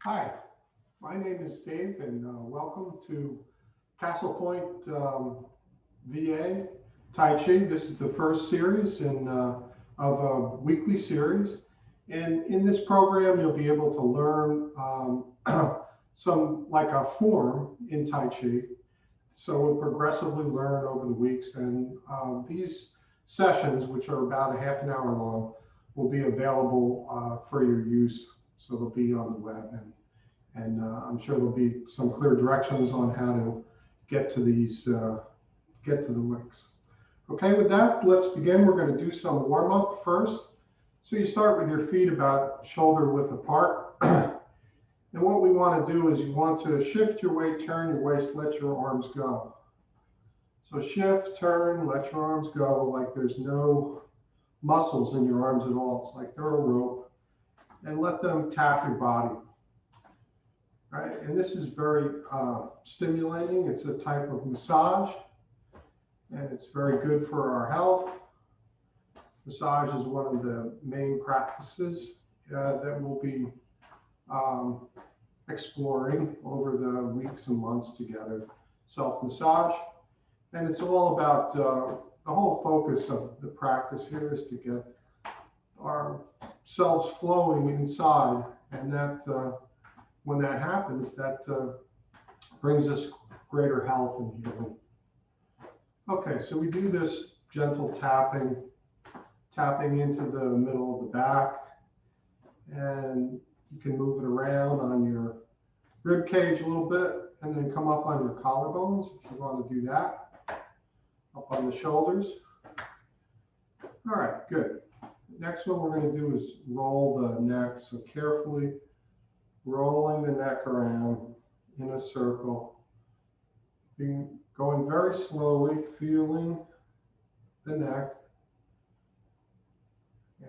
Hi, my name is Dave, and welcome to Castle Point VA Tai Chi. This is the first series of a weekly series. And in this program, you'll be able to learn some like a form in Tai Chi. So we'll progressively learn over the weeks. And these sessions, which are about a half an hour long, will be available for your use. So they'll be on the web, and I'm sure there'll be some clear directions on how to get to get to the links. Okay, with that, let's begin. We're going to do some warm up first. So you start with your feet about shoulder width apart. And what we want to do is you want to shift your weight, turn your waist, let your arms go. So shift, turn, let your arms go like there's no muscles in your arms at all. It's like they're a rope. And let them tap your body. Right? And this is very stimulating. It's a type of massage, and it's very good for our health. Massage is one of the main practices that we'll be exploring over the weeks and months together. Self-massage, and it's all about the whole focus of the practice here is to get ourselves flowing inside, and that when that happens, that brings us greater health and healing. Okay, so we do this gentle tapping into the middle of the back, and you can move it around on your rib cage a little bit, and then come up on your collarbones if you want to do that, up on the shoulders. All right, good. Next one we're going to do is roll the neck, so carefully rolling the neck around in a circle, going very slowly, feeling the neck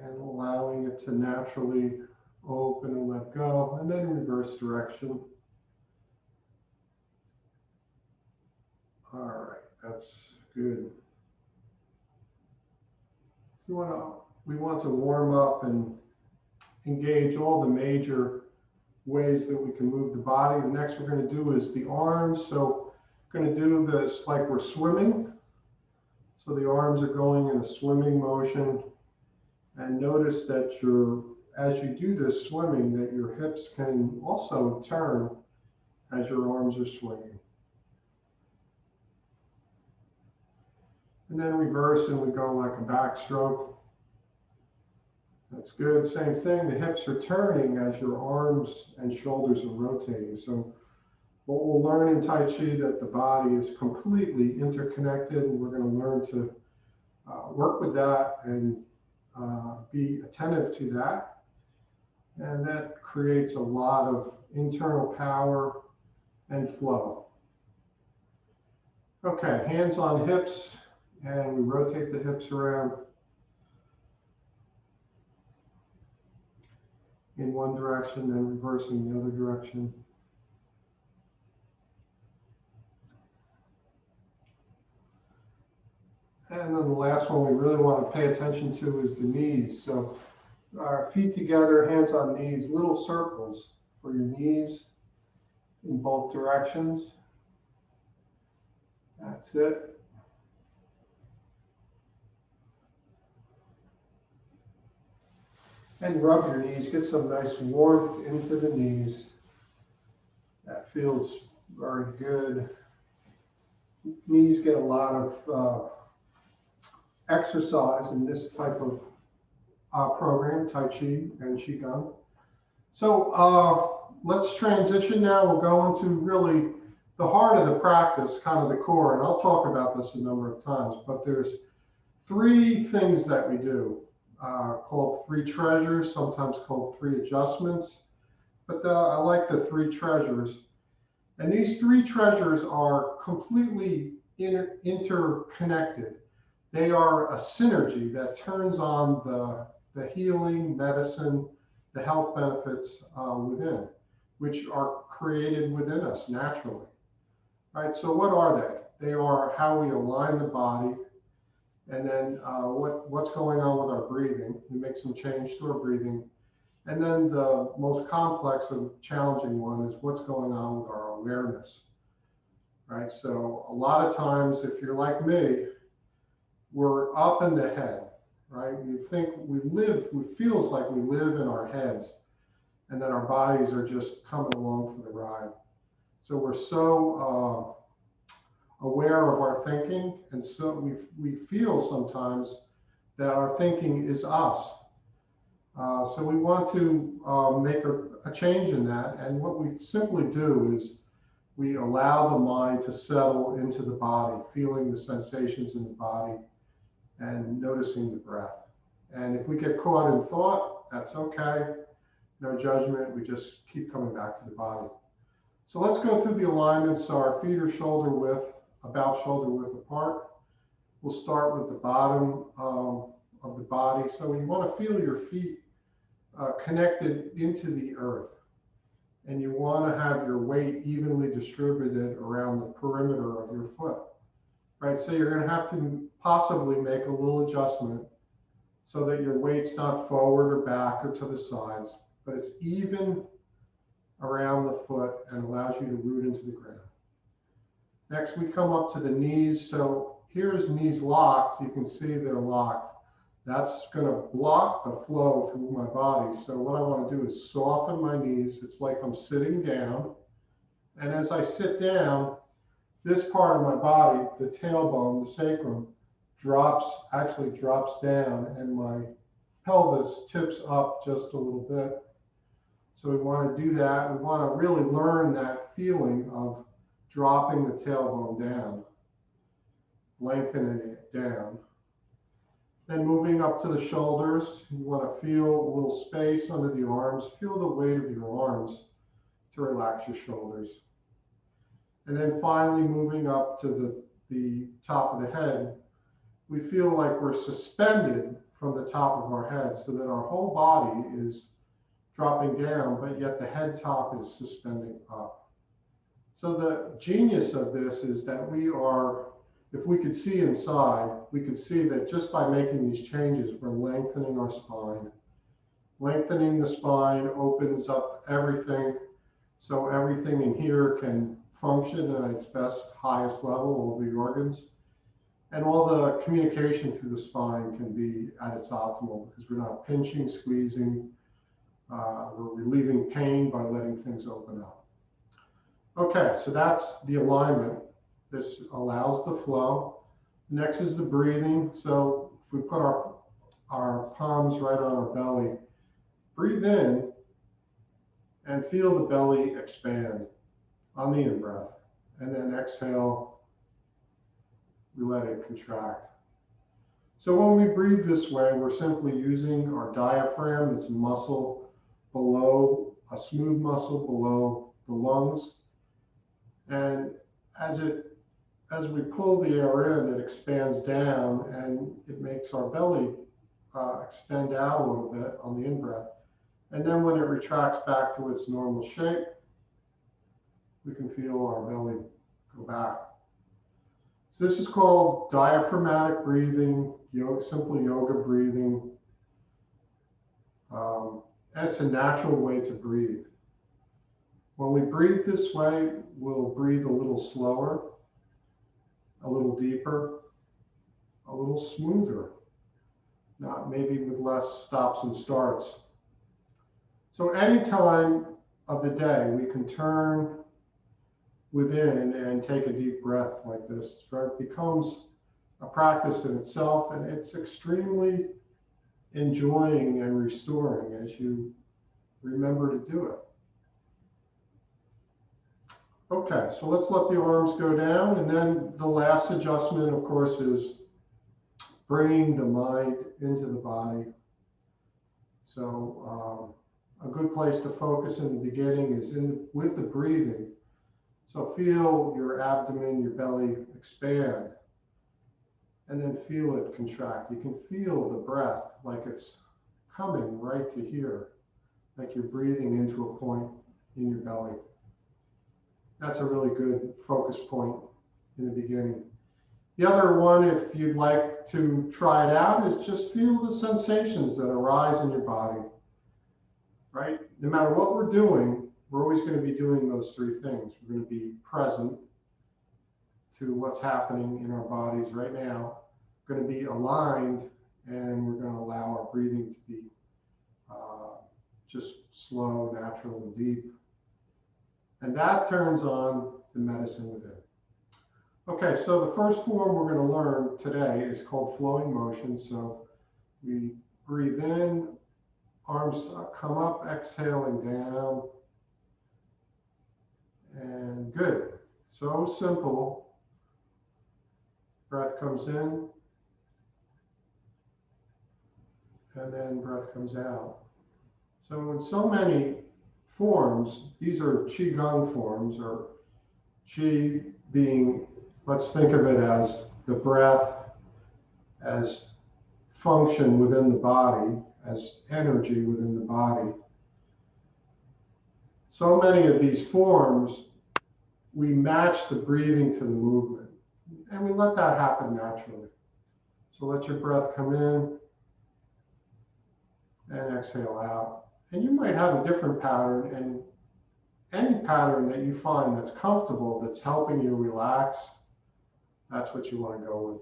and allowing it to naturally open and let go, and then reverse direction. All right, that's good. So we want to warm up and engage all the major ways that we can move the body. The next we're going to do is the arms. So we're going to do this like we're swimming. So the arms are going in a swimming motion. And notice that as you do this swimming, that your hips can also turn as your arms are swinging. And then reverse, and we go like a backstroke. That's good. Same thing. The hips are turning as your arms and shoulders are rotating. So what we'll learn in Tai Chi that the body is completely interconnected, and we're going to learn to work with that and be attentive to that. And that creates a lot of internal power and flow. Okay, hands on hips, and we rotate the hips around in one direction, then reversing the other direction. And then the last one we really want to pay attention to is the knees. So our feet together, hands on knees, little circles for your knees in both directions. That's it. And rub your knees, get some nice warmth into the knees. That feels very good. Knees get a lot of exercise in this type of program, Tai Chi and Qigong. So let's transition now. We'll go into really the heart of the practice, kind of the core, and I'll talk about this a number of times, but there's three things that we do. Called three treasures, sometimes called three adjustments. But I like the three treasures. And these three treasures are completely interconnected. They are a synergy that turns on the healing, medicine, the health benefits within, which are created within us naturally. All right, so what are they? They are how we align the body, and then what's going on with our breathing. We make some change to our breathing. And then the most complex and challenging one is what's going on with our awareness, right? So a lot of times, if you're like me, we're up in the head, right? We think we live, it feels like we live in our heads and that our bodies are just coming along for the ride. So we're so aware of our thinking, and so we feel sometimes that our thinking is us. So we want to make a change in that, and what we simply do is we allow the mind to settle into the body, feeling the sensations in the body and noticing the breath. And if we get caught in thought, that's okay. No judgment. We just keep coming back to the body. So let's go through the alignments. So our feet are shoulder width, about shoulder width apart. We'll start with the bottom of the body. So you want to feel your feet connected into the earth. And you want to have your weight evenly distributed around the perimeter of your foot, right? So you're going to have to possibly make a little adjustment so that your weight's not forward or back or to the sides, but it's even around the foot and allows you to root into the ground. Next, we come up to the knees. So here's knees locked. You can see they're locked. That's going to block the flow through my body. So what I want to do is soften my knees. It's like I'm sitting down. And as I sit down, this part of my body, the tailbone, the sacrum, actually drops down, and my pelvis tips up just a little bit. So we want to do that. We want to really learn that feeling of dropping the tailbone down, lengthening it down. Then moving up to the shoulders, you want to feel a little space under the arms. Feel the weight of your arms to relax your shoulders. And then finally moving up to the top of the head, we feel like we're suspended from the top of our head so that our whole body is dropping down, but yet the head top is suspending up. So the genius of this is that if we could see inside, we could see that just by making these changes, we're lengthening our spine. Lengthening the spine opens up everything, so everything in here can function at its best, highest level, all the organs. And all the communication through the spine can be at its optimal because we're not pinching, squeezing, we're relieving pain by letting things open up. Okay, so that's the alignment. This allows the flow. Next is the breathing. So if we put our palms right on our belly, breathe in and feel the belly expand on the in-breath. And then exhale, we let it contract. So when we breathe this way, we're simply using our diaphragm. It's a muscle below, a smooth muscle below the lungs. And as we pull the air in, it expands down and it makes our belly extend out a little bit on the in-breath. And then when it retracts back to its normal shape, we can feel our belly go back. So this is called diaphragmatic breathing, simple yoga breathing. And it's a natural way to breathe. When we breathe this way, we'll breathe a little slower, a little deeper, a little smoother, not maybe with less stops and starts. So any time of the day, we can turn within and take a deep breath like this. So it becomes a practice in itself, and it's extremely enjoying and restoring as you remember to do it. Okay, so let's let the arms go down, and then the last adjustment, of course, is bringing the mind into the body. So a good place to focus in the beginning is with the breathing. So feel your abdomen, your belly expand, and then feel it contract. You can feel the breath like it's coming right to here, like you're breathing into a point in your belly. That's a really good focus point in the beginning. The other one, if you'd like to try it out, is just feel the sensations that arise in your body. right? No matter what we're doing, we're always going to be doing those three things. We're going to be present to what's happening in our bodies right now, we're going to be aligned, and we're going to allow our breathing to be just slow, natural, and deep. And that turns on the medicine within. Okay, so the first form we're going to learn today is called flowing motion. So we breathe in, arms come up, exhaling down. And good. So simple. Breath comes in, and then breath comes out. So in so many forms, these are Qigong forms, or Qi being, let's think of it as the breath as function within the body, as energy within the body. So many of these forms, we match the breathing to the movement, and we let that happen naturally. So let your breath come in and exhale out. And you might have a different pattern, and any pattern that you find that's comfortable, that's helping you relax, that's what you want to go with.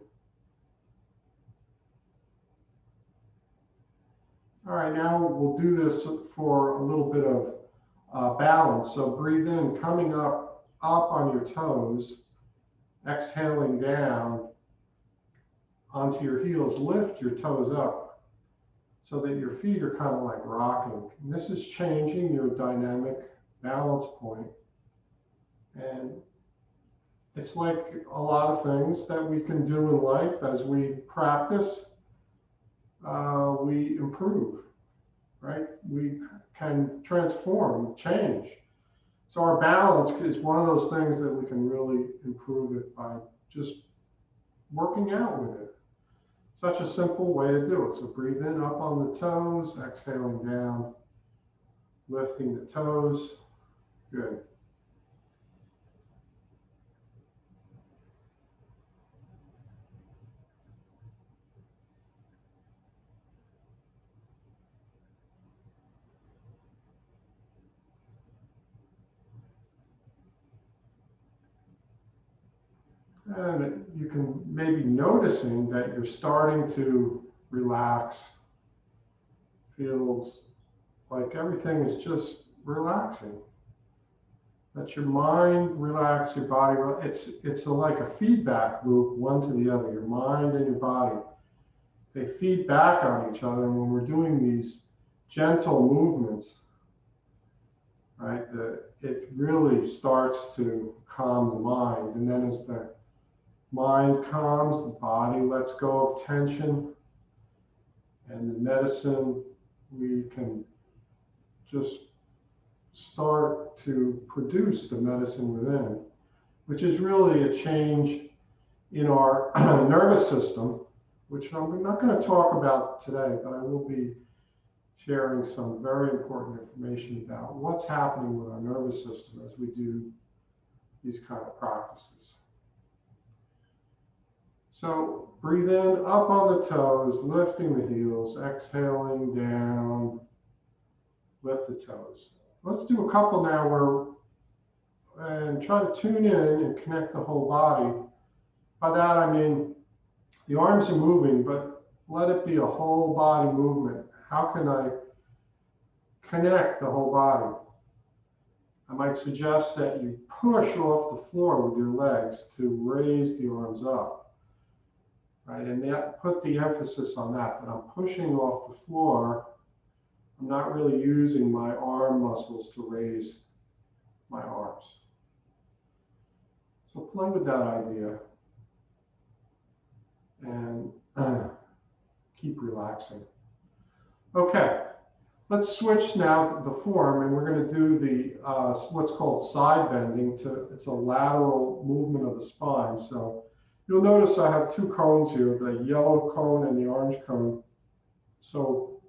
All right, now we'll do this for a little bit of balance. So breathe in, coming up on your toes, exhaling down onto your heels. Lift your toes up so that your feet are kind of like rocking. And this is changing your dynamic balance point. And it's like a lot of things that we can do in life as we practice, we improve, right? We can transform, change. So our balance is one of those things that we can really improve it by just working out with it. Such a simple way to do it. So breathe in, up on the toes, exhaling down, lifting the toes. Good. And you can maybe noticing that you're starting to relax. Feels like everything is just relaxing. Let your mind relax, your body. It's like a feedback loop, one to the other. Your mind and your body, they feed back on each other. And when we're doing these gentle movements, right, it really starts to calm the mind. And then as the mind calms, the body lets go of tension. And the medicine, we can just start to produce the medicine within, which is really a change in our nervous system, which I'm not going to talk about today, but I will be sharing some very important information about what's happening with our nervous system as we do these kind of practices. So breathe in, up on the toes, lifting the heels, exhaling down, lift the toes. Let's do a couple now and try to tune in and connect the whole body. By that I mean the arms are moving, but let it be a whole body movement. How can I connect the whole body? I might suggest that you push off the floor with your legs to raise the arms up. Right, and that put the emphasis on that I'm pushing off the floor. I'm not really using my arm muscles to raise my arms. So play with that idea and keep relaxing. Okay, let's switch now to the form, and we're going to do the what's called side bending. It's a lateral movement of the spine. So you'll notice I have two cones here, the yellow cone and the orange cone. So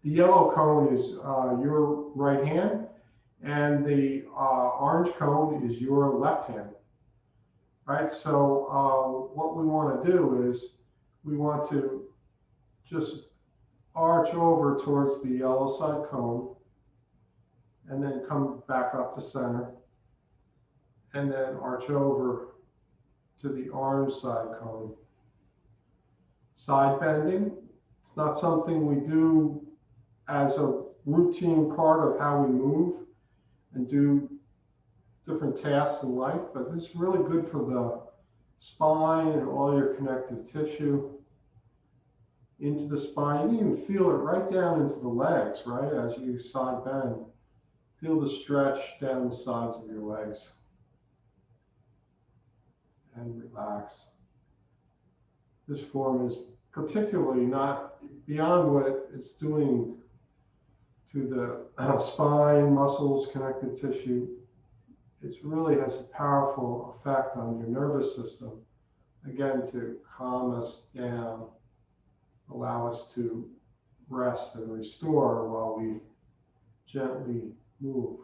the yellow cone is your right hand, and the orange cone is your left hand. Right, so what we want to do is we want to just arch over towards the yellow side cone, and then come back up to center, and then arch over to the orange side cone. Side bending, it's not something we do as a routine part of how we move and do different tasks in life, but this is really good for the spine and all your connective tissue into the spine. You can even feel it right down into the legs, right? As you side bend, feel the stretch down the sides of your legs. And relax. This form is particularly not beyond what it's doing to the spine, muscles, connective tissue. It really has a powerful effect on your nervous system, again, to calm us down, allow us to rest and restore while we gently move.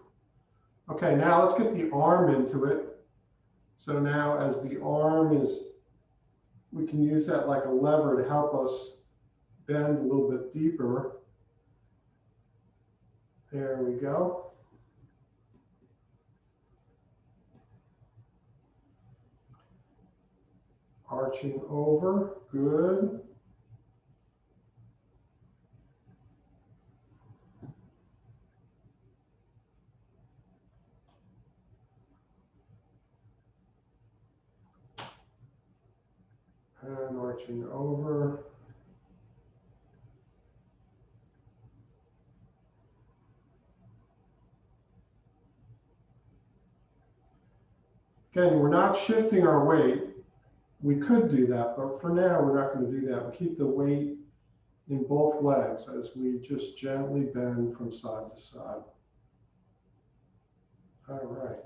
Okay, now let's get the arm into it. So now as the arm is, we can use that like a lever to help us bend a little bit deeper. There we go. Arching over, good. And arching over. Again, we're not shifting our weight. We could do that, but for now, we're not going to do that. We keep the weight in both legs as we just gently bend from side to side. All right.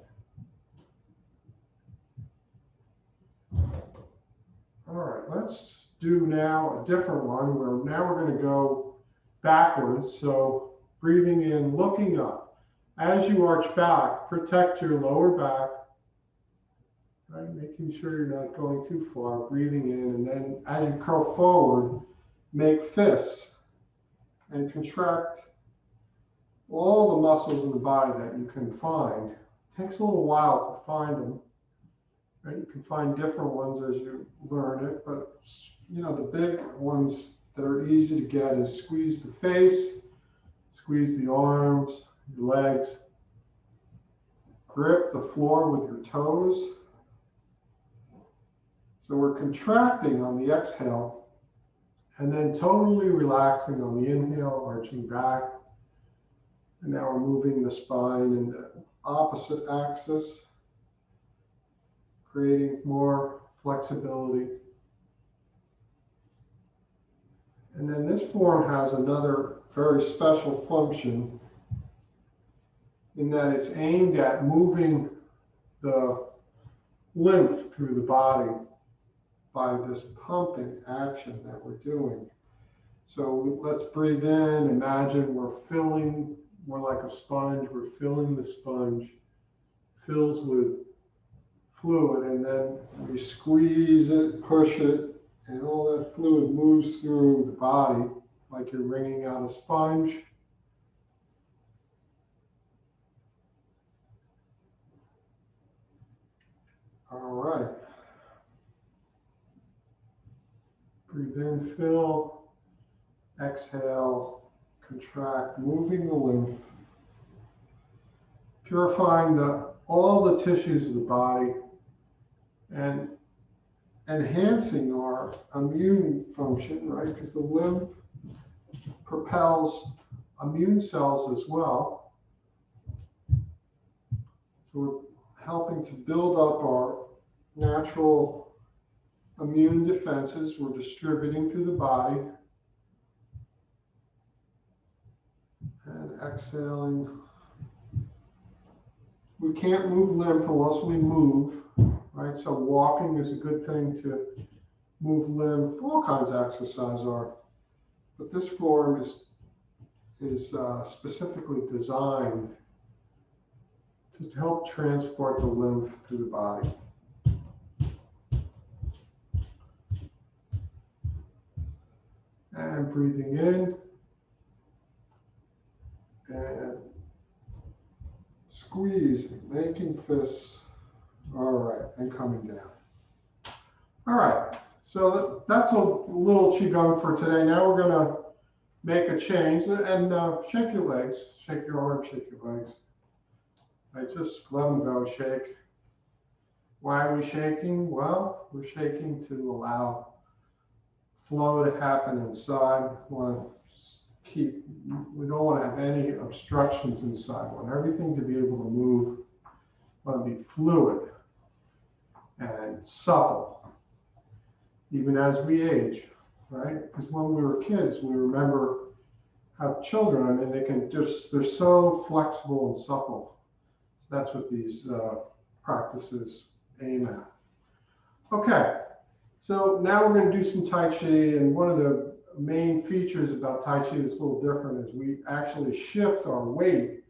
All right, let's do now a different one where now we're going to go backwards. So breathing in, looking up. As you arch back, protect your lower back, right? Making sure you're not going too far, breathing in, and then as you curl forward, make fists and contract all the muscles in the body that you can find. It takes a little while to find them. Right? You can find different ones as you learn it, but you know, the big ones that are easy to get is squeeze the face, squeeze the arms, your legs, grip the floor with your toes. So we're contracting on the exhale and then totally relaxing on the inhale, arching back. And now we're moving the spine in the opposite axis, creating more flexibility. And then this form has another very special function in that it's aimed at moving the lymph through the body by this pumping action that we're doing. So let's breathe in, imagine we're like a sponge, we're filling the sponge, fills with fluid, and then we squeeze it, push it, and all that fluid moves through the body like you're wringing out a sponge. All right. Breathe in, fill, exhale, contract, moving the lymph, purifying all the tissues of the body, and enhancing our immune function, right? Because the lymph propels immune cells as well. So we're helping to build up our natural immune defenses. We're distributing through the body. And exhaling. We can't move lymph unless we move, right? So walking is a good thing to move lymph. All kinds of exercise are, but this form is specifically designed to help transport the lymph through the body. And breathing in and squeezing, making fists. All right, and coming down. All right, so that's a little Qigong for today. Now we're gonna make a change and shake your legs, shake your arms, shake your legs. I just let them go, shake. Why are we shaking? Well, we're shaking to allow flow to happen inside. We don't want to have any obstructions inside. We want everything to be able to move. We want to be fluid and supple, even as we age, right? Because when we were kids, we remember how children, I mean, they're so flexible and supple. So that's what these practices aim at. Okay, so now we're going to do some Tai Chi, and one of the main features about Tai Chi that's a little different is we actually shift our weight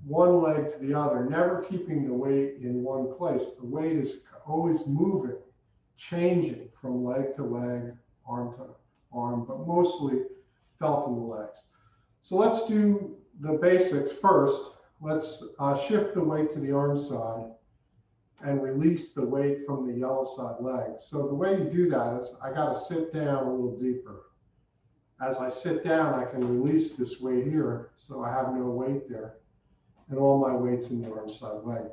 one leg to the other, never keeping the weight in one place. The weight is always moving, changing from leg to leg, arm to arm, but mostly felt in the legs. So let's do the basics first. Let's shift the weight to the arm side and release the weight from the yellow side leg. So the way you do that is I got to sit down a little deeper. As I sit down, I can release this weight here, so I have no weight there. And all my weight's in the arm side leg.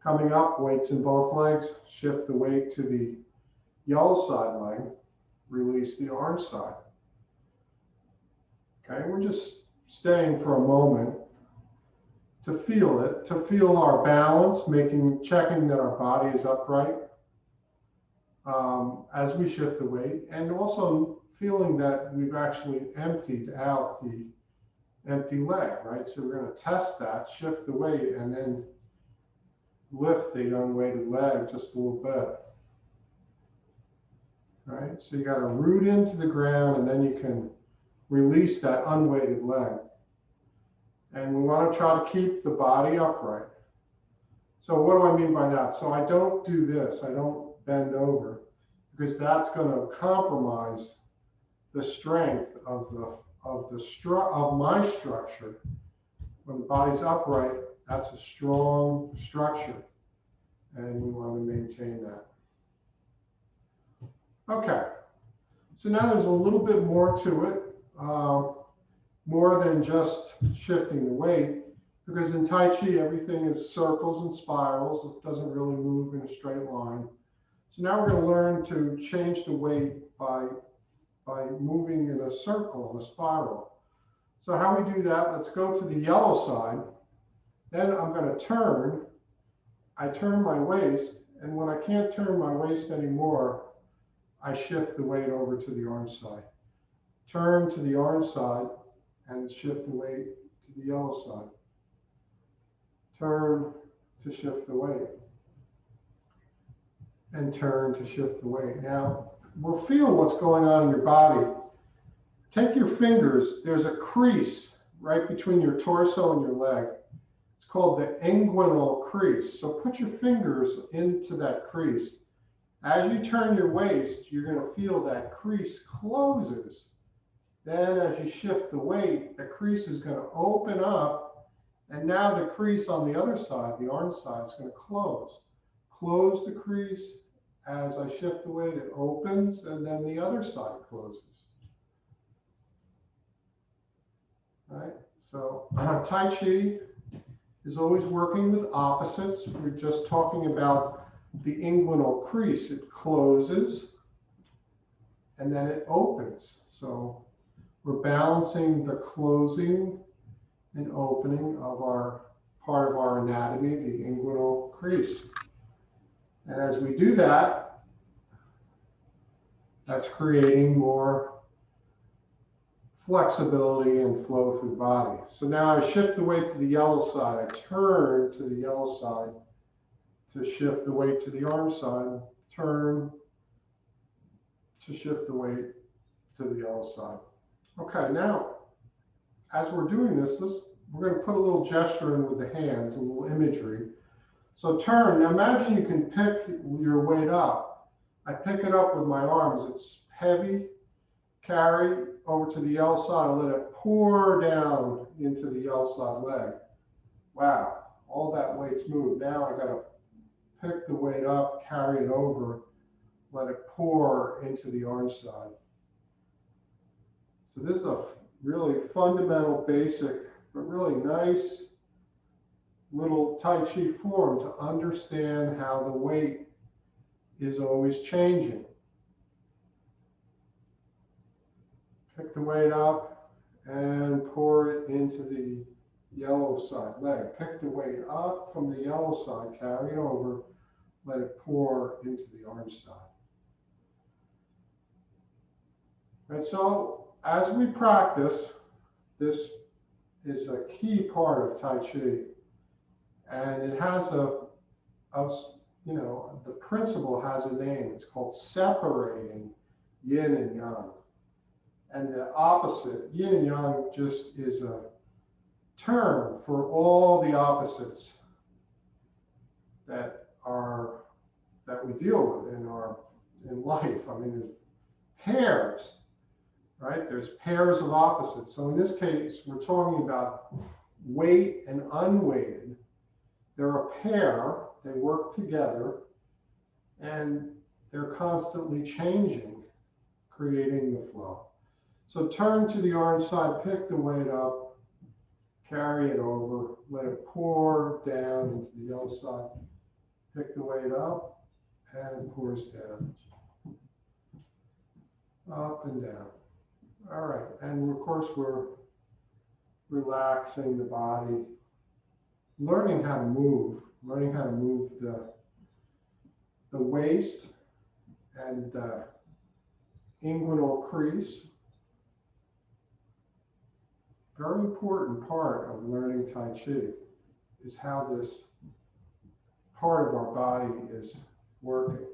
Coming up, weights in both legs, shift the weight to the yellow side leg, release the arm side. Okay, we're just staying for a moment to feel it, to feel our balance, checking that our body is upright as we shift the weight, and also feeling that we've actually emptied out the empty leg, right? So we're going to test that, shift the weight, and then lift the unweighted leg just a little bit. Right? So you got to root into the ground, and then you can release that unweighted leg. And we want to try to keep the body upright. So what do I mean by that? So I don't do this. I don't bend over, because that's going to compromise the strength of my structure. When the body's upright, that's a strong structure, and we want to maintain that. Okay, so now there's a little bit more to it, more than just shifting the weight, because in Tai Chi, everything is circles and spirals. It doesn't really move in a straight line. So now we're going to learn to change the weight by moving in a circle, in a spiral. So how we do that, let's go to the yellow side. Then I'm going to turn. I turn my waist, and when I can't turn my waist anymore, I shift the weight over to the arm side. Turn to the arm side and shift the weight to the yellow side. Turn to shift the weight. And turn to shift the weight. Now, we'll feel what's going on in your body. Take your fingers. There's a crease right between your torso and your leg. It's called the inguinal crease. So put your fingers into that crease. As you turn your waist, you're going to feel that crease closes. Then as you shift the weight, the crease is going to open up. And now the crease on the other side, the arm side, is going to close. Close the crease. As I shift the weight, it opens, and then the other side closes. All right? So Tai Chi is always working with opposites. We're just talking about the inguinal crease. It closes, and then it opens. So we're balancing the closing and opening of our part of our anatomy, the inguinal crease. And as we do that, that's creating more flexibility and flow through the body. So now I shift the weight to the yellow side. I turn to the yellow side to shift the weight to the arm side. Turn to shift the weight to the yellow side. Okay, now, as we're doing this, we're going to put a little gesture in with the hands, a little imagery. So turn. Now imagine you can pick your weight up. I pick it up with my arms. It's heavy. Carry over to the yellow side and let it pour down into the yellow side leg. Wow. all that weight's moved. Now I gotta pick the weight up, carry it over, let it pour into the arm side. So this is a really fundamental, basic, but really nice little Tai Chi form to understand how the weight is always changing. Pick the weight up and pour it into the yellow side leg. Pick the weight up from the yellow side, carry it over, let it pour into the arm side. And so as we practice, this is a key part of Tai Chi. And it has the principle has a name. It's called separating yin and yang. And the opposite, yin and yang, just is a term for all the opposites that we deal with in life. I mean, there's pairs, right? There's pairs of opposites. So in this case, we're talking about weight and unweighted. They're a pair, they work together, and they're constantly changing, creating the flow. So turn to the arm side, pick the weight up, carry it over, let it pour down into the yellow side. Pick the weight up, and it pours down. Up and down. All right, and of course we're relaxing the body, learning how to move the waist and the inguinal crease. Very important part of learning Tai Chi is how this part of our body is working.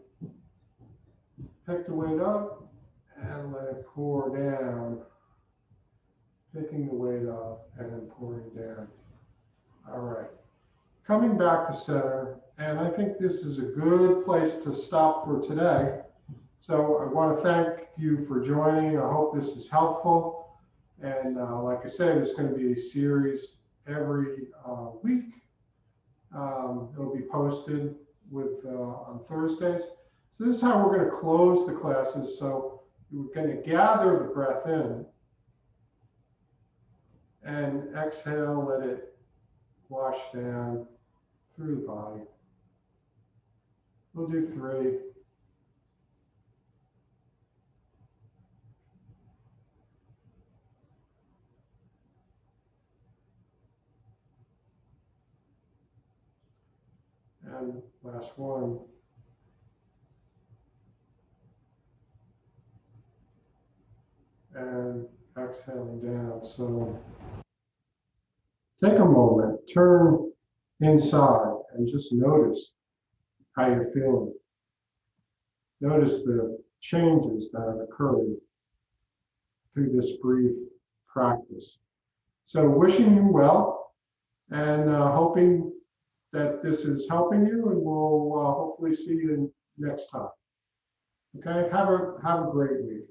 Pick the weight up and let it pour down. Picking the weight up and pouring down. All right. Coming back to center, and I think this is a good place to stop for today. So I want to thank you for joining. I hope this is helpful. And like I said, there's going to be a series every week. It'll be posted on Thursdays. So this is how we're going to close the classes. So we're going to gather the breath in and exhale, let it wash down through the body. We'll do 3. And last one. And exhaling down. So take a moment, turn inside and just notice how you're feeling. Notice the changes that have occurred through this brief practice. So wishing you well and hoping that this is helping you, and we'll hopefully see you next time. Okay, have a great week.